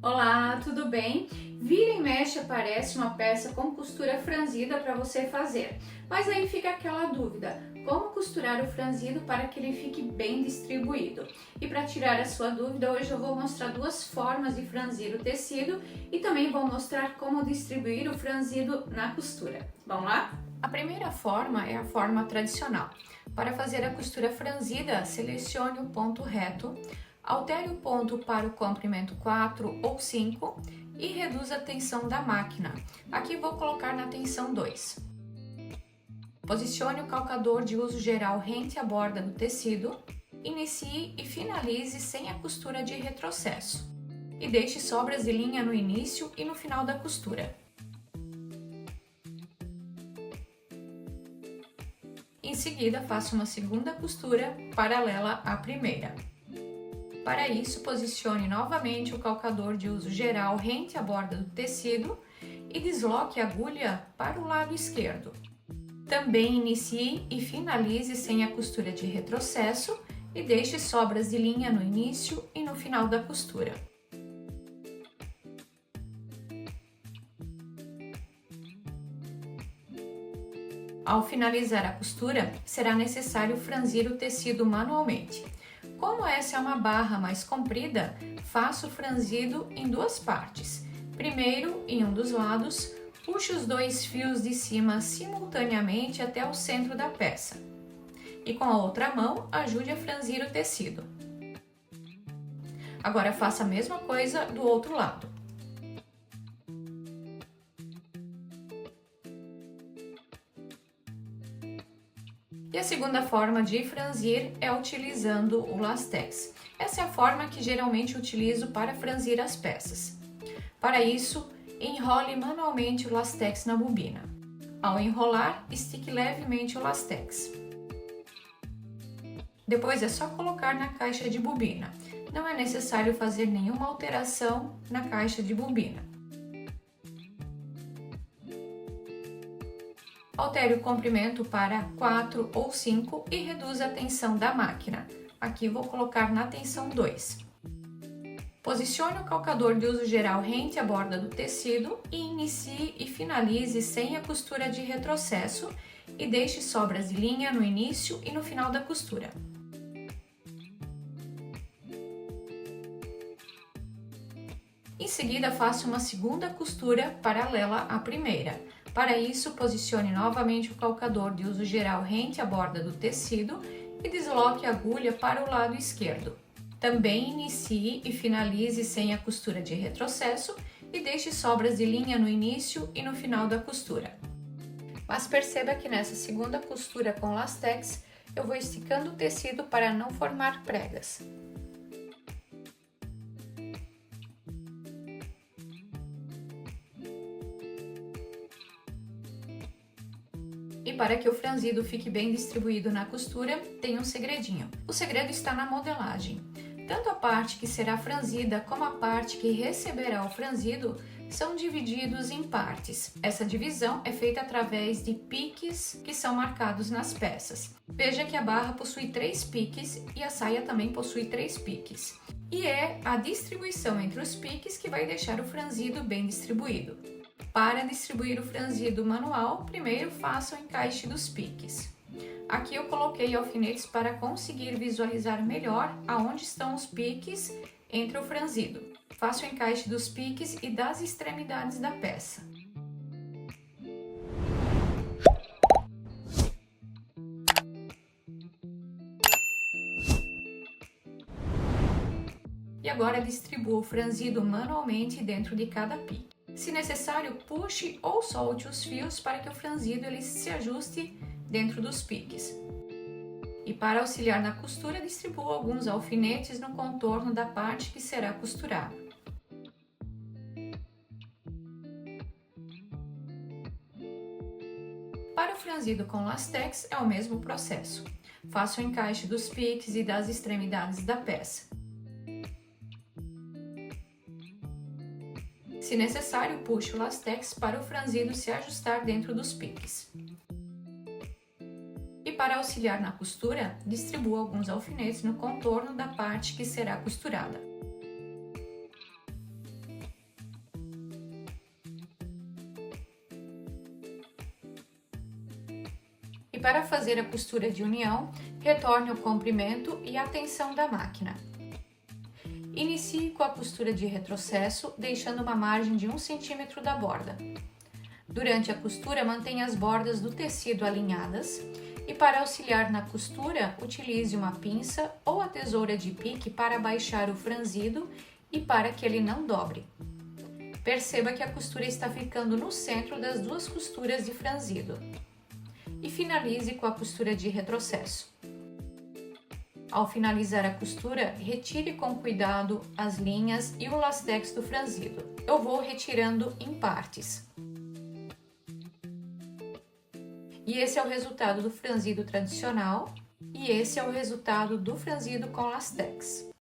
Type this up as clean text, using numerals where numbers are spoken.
Olá, tudo bem? Vira e mexe aparece uma peça com costura franzida para você fazer, mas aí fica aquela dúvida, como costurar o franzido para que ele fique bem distribuído? E para tirar a sua dúvida, hoje eu vou mostrar duas formas de franzir o tecido e também vou mostrar como distribuir o franzido na costura. Vamos lá? A primeira forma é a forma tradicional. Para fazer a costura franzida, selecione o ponto reto, altere o ponto para o comprimento 4 ou 5 e reduza a tensão da máquina. Aqui vou colocar na tensão 2. Posicione o calcador de uso geral rente à borda do tecido, inicie e finalize sem a costura de retrocesso. E deixe sobras de linha no início e no final da costura. Em seguida, faça uma segunda costura paralela à primeira. Para isso, posicione novamente o calcador de uso geral rente à borda do tecido e desloque a agulha para o lado esquerdo. Também inicie e finalize sem a costura de retrocesso e deixe sobras de linha no início e no final da costura. Ao finalizar a costura, será necessário franzir o tecido manualmente. Como essa é uma barra mais comprida, faça o franzido em duas partes. Primeiro, em um dos lados, puxe os dois fios de cima simultaneamente até o centro da peça. E com a outra mão, ajude a franzir o tecido. Agora faça a mesma coisa do outro lado. E a segunda forma de franzir é utilizando o lastex. Essa é a forma que geralmente utilizo para franzir as peças. Para isso, enrole manualmente o lastex na bobina. Ao enrolar, estique levemente o lastex. Depois é só colocar na caixa de bobina. Não é necessário fazer nenhuma alteração na caixa de bobina. Altere o comprimento para 4 ou 5 e reduza a tensão da máquina. Aqui vou colocar na tensão 2. Posicione o calcador de uso geral rente à borda do tecido e inicie e finalize sem a costura de retrocesso e deixe sobras de linha no início e no final da costura. Em seguida, faça uma segunda costura paralela à primeira. Para isso, posicione novamente o calcador de uso geral rente à borda do tecido e desloque a agulha para o lado esquerdo. Também inicie e finalize sem a costura de retrocesso e deixe sobras de linha no início e no final da costura. Mas perceba que nessa segunda costura com lastex, eu vou esticando o tecido para não formar pregas. E para que o franzido fique bem distribuído na costura, tem um segredinho. O segredo está na modelagem. Tanto a parte que será franzida como a parte que receberá o franzido são divididos em partes. Essa divisão é feita através de piques que são marcados nas peças. Veja que a barra possui 3 piques e a saia também possui 3 piques. E é a distribuição entre os piques que vai deixar o franzido bem distribuído. Para distribuir o franzido manual, primeiro faça o encaixe dos piques. Aqui eu coloquei alfinetes para conseguir visualizar melhor aonde estão os piques entre o franzido. Faça o encaixe dos piques e das extremidades da peça. E agora distribua o franzido manualmente dentro de cada pique. Se necessário, puxe ou solte os fios para que o franzido ele se ajuste dentro dos piques. E para auxiliar na costura, distribua alguns alfinetes no contorno da parte que será costurada. Para o franzido com lastex é o mesmo processo. Faça o encaixe dos piques e das extremidades da peça. Se necessário, puxe o lastex para o franzido se ajustar dentro dos piques. E para auxiliar na costura, distribua alguns alfinetes no contorno da parte que será costurada. para fazer a costura de união, retorne o comprimento e a tensão da máquina. Inicie com a costura de retrocesso, deixando uma margem de 1 cm da borda. Durante a costura, mantenha as bordas do tecido alinhadas e para auxiliar na costura, utilize uma pinça ou a tesoura de pique para baixar o franzido e para que ele não dobre. Perceba que a costura está ficando no centro das duas costuras de franzido. E finalize com a costura de retrocesso. Ao finalizar a costura, retire com cuidado as linhas e o lastex do franzido. Eu vou retirando em partes. E esse é o resultado do franzido tradicional e esse é o resultado do franzido com lastex.